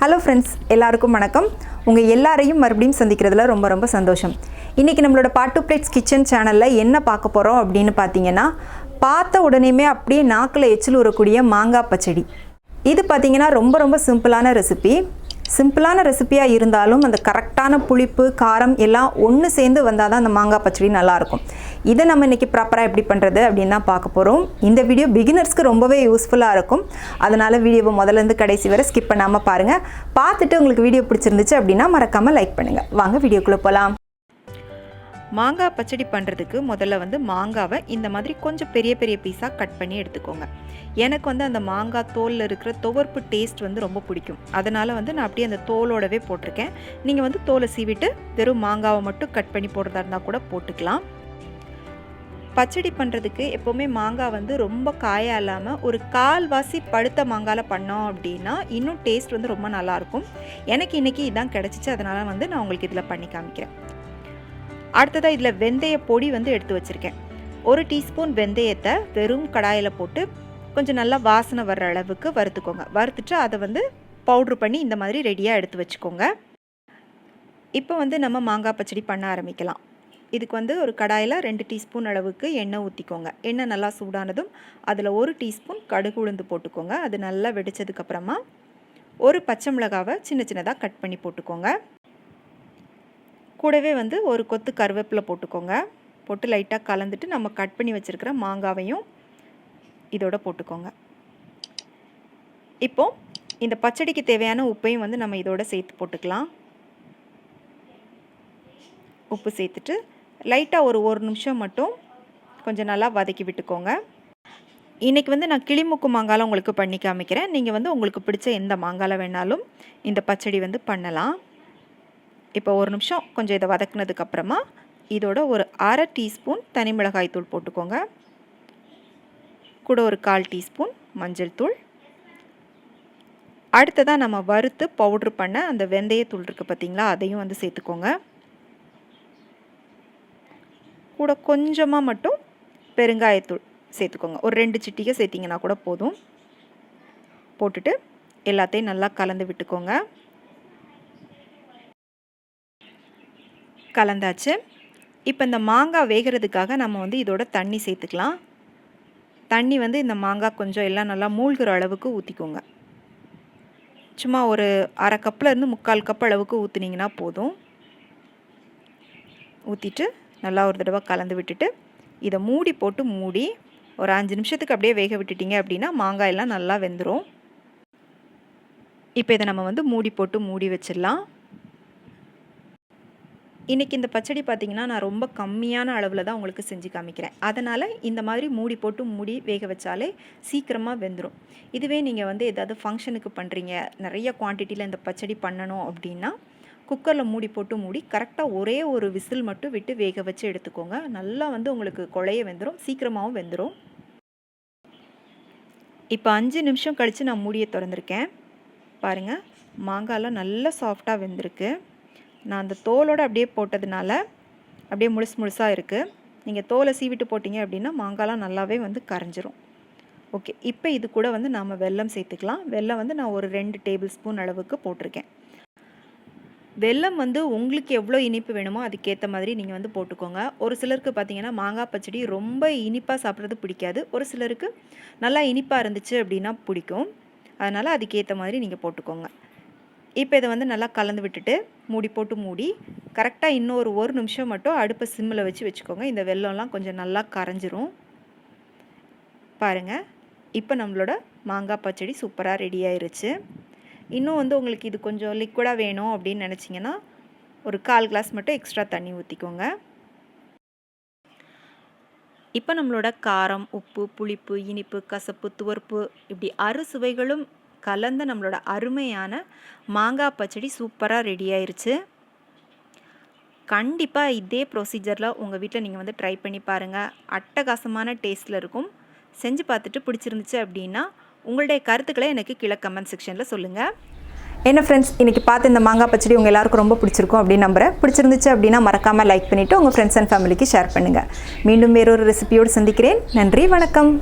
Hello friends, எல்லாருக்கும் வணக்கம். உங்கள் எல்லாரையும் மறுபடியும் சந்திக்கிறதுல ரொம்ப சந்தோஷம். இன்றைக்கி நம்மளோட பாட்டு பிளேட்ஸ் கிச்சன் சேனலில் என்ன பார்க்க போகிறோம் அப்படின்னு பார்த்தீங்கன்னா, பார்த்த உடனேயுமே அப்படியே நாக்கில் எச்சில் ஊறக்கூடிய மாங்காய் பச்சடி. இது பார்த்திங்கன்னா ரொம்ப சிம்பிளான ரெசிபியாக இருந்தாலும் அந்த கரெக்டான புளிப்பு, காரம் எல்லாம் ஒன்று சேர்ந்து வந்தால் தான் அந்த மாங்காய் பச்சடி நல்லாயிருக்கும். இதை நம்ம இன்றைக்கி ப்ராப்பராக எப்படி பண்ணுறது அப்படின்னு தான் பார்க்க போகிறோம். இந்த வீடியோ பிகினர்ஸ்க்கு ரொம்பவே யூஸ்ஃபுல்லாக இருக்கும். அதனால் வீடியோவை முதலேருந்து கடைசி வரை ஸ்கிப் பண்ணாமல் பாருங்கள். பார்த்துட்டு உங்களுக்கு வீடியோ பிடிச்சிருந்துச்சு அப்படின்னா மறக்காமல் லைக் பண்ணுங்கள். வாங்க வீடியோக்குள்ளே போகலாம். மாங்காய் பச்சடி பண்ணுறதுக்கு முதல்ல மாங்காவை இந்த மாதிரி கொஞ்சம் பெரிய பீஸாக கட் பண்ணி எடுத்துக்கோங்க. எனக்கு அந்த மாங்காய் தோலில் இருக்கிற துவர்ப்பு டேஸ்ட் ரொம்ப பிடிக்கும். அதனால் நான் அப்படியே அந்த தோலோடவே போட்டிருக்கேன். நீங்கள் தோலை சீவிட்டு வெறும் மாங்காவை மட்டும் கட் பண்ணி போடுறதா இருந்தால் கூட போட்டுக்கலாம். பச்சடி பண்ணுறதுக்கு எப்போவுமே மாங்காய் ரொம்ப காயாக இல்லாமல் ஒரு கால்வாசி பழுத்த மாங்காயில் பண்ணோம் அப்படின்னா இன்னும் டேஸ்ட் ரொம்ப நல்லாயிருக்கும். எனக்கு இன்றைக்கி இதான் கிடச்சிச்சு. அதனால் நான் உங்களுக்கு இதில் பண்ணி காமிக்கிறேன். அடுத்ததாக இதில் வெந்தய பொடி எடுத்து வச்சுருக்கேன். 1 டீஸ்பூன் வெந்தயத்தை வெறும் கடாயில் போட்டு கொஞ்சம் நல்லா வாசனை வர்ற அளவுக்கு வறுத்துக்கோங்க. வறுத்துட்டு அதை பவுட்ரு பண்ணி இந்த மாதிரி ரெடியாக எடுத்து வச்சுக்கோங்க. இப்போ நம்ம மாங்காய் பச்சடி பண்ண ஆரம்பிக்கலாம். இதுக்கு ஒரு கடாயில் 2 டீஸ்பூன் அளவுக்கு எண்ணெய் ஊற்றிக்கோங்க. எண்ணெய் நல்லா சூடானதும் அதில் 1 டீஸ்பூன் கடுகு உளுந்து போட்டுக்கோங்க. அது நல்லா வெடித்ததுக்கப்புறமா ஒரு பச்சை மிளகாவை சின்னதாக கட் பண்ணி போட்டுக்கோங்க. கூடவே ஒரு கொத்து கருவேப்பிலை போட்டுக்கோங்க. போட்டு லைட்டாக கலந்துட்டு நம்ம கட் பண்ணி வச்சுருக்கிற மாங்காவையும் இதோட போட்டுக்கோங்க. இப்போது இந்த பச்சடிக்கு தேவையான உப்பையும் நம்ம இதோட சேர்த்து போட்டுக்கலாம். உப்பு சேர்த்துட்டு லைட்டாக ஒரு நிமிஷம் மட்டும் கொஞ்சம் நல்லா வதக்கி விட்டுக்கோங்க. இன்றைக்கி நான் கிளிமுக்கு மாங்காயில் உங்களுக்கு பண்ணி காமிக்கிறேன். நீங்கள் உங்களுக்கு பிடிச்ச எந்த மாங்காயில் வேணாலும் இந்த பச்சடி பண்ணலாம். இப்போ 1 நிமிஷம் கொஞ்சம் இதை வதக்குனதுக்கப்புறமா இதோட ஒரு 1/2 டீஸ்பூன் தனி மிளகாய் தூள் போட்டுக்கோங்க. கூட ஒரு 1/4 டீஸ்பூன் மஞ்சள் தூள். அடுத்ததாக நம்ம வறுத்து பவுட்ரு பண்ண அந்த வெந்தயத்தூள் இருக்குது பார்த்திங்களா, அதையும் சேர்த்துக்கோங்க. கூட கொஞ்சமாக மட்டும் பெருங்காயத்தூள் சேர்த்துக்கோங்க. ஒரு 2 சிட்டிகை சேர்த்திங்கன்னா கூட போதும். போட்டுட்டு எல்லாத்தையும் நல்லா கலந்து விட்டுக்கோங்க. கலந்தாச்சு. இப்போ இந்த மாங்காய் வேகிறதுக்காக நம்ம இதோட தண்ணி சேர்த்துக்கலாம். தண்ணி இந்த மாங்காய் கொஞ்சம் எல்லாம் நல்லா மூழ்கிற அளவுக்கு ஊற்றிக்கோங்க. சும்மா ஒரு 1/2 கப்லேருந்து 3/4 கப் அளவுக்கு ஊற்றுனீங்கன்னா போதும். ஊற்றிட்டு நல்லா ஒரு தடவை கலந்து விட்டுட்டு இதை மூடி போட்டு மூடி ஒரு 5 நிமிஷத்துக்கு அப்படியே வேக விட்டுட்டிங்க அப்படின்னா மாங்காயெல்லாம் நல்லா வெந்துடும். இப்போ இதை நம்ம மூடி போட்டு மூடி வச்சிடலாம். இன்றைக்கி இந்த பச்சடி பார்த்திங்கன்னா நான் ரொம்ப கம்மியான அளவில் தான் உங்களுக்கு செஞ்சு காமிக்கிறேன். அதனால் இந்த மாதிரி மூடி போட்டு மூடி வேக வச்சாலே சீக்கிரமாக வெந்துடும். இதுவே நீங்கள் ஏதாவது ஃபங்க்ஷனுக்கு பண்ணுறீங்க, நிறைய குவான்டிட்டியில் இந்த பச்சடி பண்ணணும் அப்படின்னா குக்கரில் மூடி போட்டு மூடி கரெக்டாக ஒரே ஒரு விசில் மட்டும் விட்டு வேக வச்சு எடுத்துக்கோங்க. நல்லா உங்களுக்கு குழைய வெந்துடும், சீக்கிரமாகவும் வெந்துடும். இப்போ 5 நிமிஷம் கழித்து நான் மூடியை திறந்துருக்கேன். பாருங்கள், மாங்காயெல்லாம் நல்லா சாஃப்டாக வெந்திருக்கு. நான் அந்த தோலோடு அப்படியே போட்டதுனால அப்படியே முழுசாக இருக்குது. நீங்கள் தோலை சீவிட்டு போட்டிங்க அப்படின்னா மாங்காயெல்லாம் நல்லாவே கரைஞ்சிரும். ஓகே, இப்போ இது கூட நாம் வெல்லம் சேர்த்துக்கலாம். வெல்லம் நான் ஒரு 2 டேபிள் ஸ்பூன் அளவுக்கு போட்டிருக்கேன். வெல்லம் உங்களுக்கு எவ்வளோ இனிப்பு வேணுமோ அதுக்கேற்ற மாதிரி நீங்கள் போட்டுக்கோங்க. ஒரு சிலருக்கு பார்த்திங்கன்னா மாங்காய் பச்சடி ரொம்ப இனிப்பாக சாப்பிட்றது பிடிக்காது. ஒரு சிலருக்கு நல்லா இனிப்பாக இருந்துச்சு அப்படின்னா பிடிக்கும். அதனால் அதுக்கேற்ற மாதிரி நீங்கள் போட்டுக்கோங்க. இப்போ இதை நல்லா கலந்து விட்டுட்டு மூடி போட்டு மூடி கரெக்டாக இன்னும் ஒரு நிமிஷம் மட்டும் அடுப்பை சிம்மில் வச்சுக்கோங்க. இந்த வெல்லம்லாம் கொஞ்சம் நல்லா கரைஞ்சிரும். பாருங்கள், இப்போ நம்மளோட மாங்காய் பச்சடி சூப்பராக ரெடி ஆயிருச்சு. இன்னும் உங்களுக்கு இது கொஞ்சம் லிக்விடாக வேணும் அப்படின்னு நினச்சிங்கன்னா ஒரு 1/4 கிளாஸ் மட்டும் எக்ஸ்ட்ரா தண்ணி ஊற்றிக்கோங்க. இப்போ நம்மளோட காரம், உப்பு, புளிப்பு, இனிப்பு, கசப்பு, துவர்ப்பு இப்படி 6 சுவைகளும் கலந்த நம்மளோட அருமையான மாங்காய் பச்சடி சூப்பராக ரெடி ஆயிருச்சு. கண்டிப்பாக இதே ப்ரொசீஜரில் உங்கள் வீட்டில் நீங்கள் ட்ரை பண்ணி பாருங்கள். அட்டகாசமான டேஸ்ட்டில் இருக்கும். செஞ்சு பார்த்துட்டு பிடிச்சிருந்துச்சு அப்படின்னா உங்களுடைய கருத்துக்களை எனக்கு கீழே கமெண்ட் செக்ஷனில் சொல்லுங்கள். என்ன ஃப்ரெண்ட்ஸ், இன்றைக்கி பார்த்து இந்த மாங்காய் பச்சடி உங்கள் எல்லாருக்கும் ரொம்ப பிடிச்சிருக்கும் அப்படின்னு நம்புகிறேன். பிடிச்சிருந்துச்சு அப்படின்னா மறக்காமல் லைக் பண்ணிவிட்டு உங்கள் ஃப்ரெண்ட்ஸ் அண்ட் ஃபேமிலிக்கு ஷேர் பண்ணுங்கள். மீண்டும் வேறொரு ரெசிபியோடு சந்திக்கிறேன். நன்றி, வணக்கம்.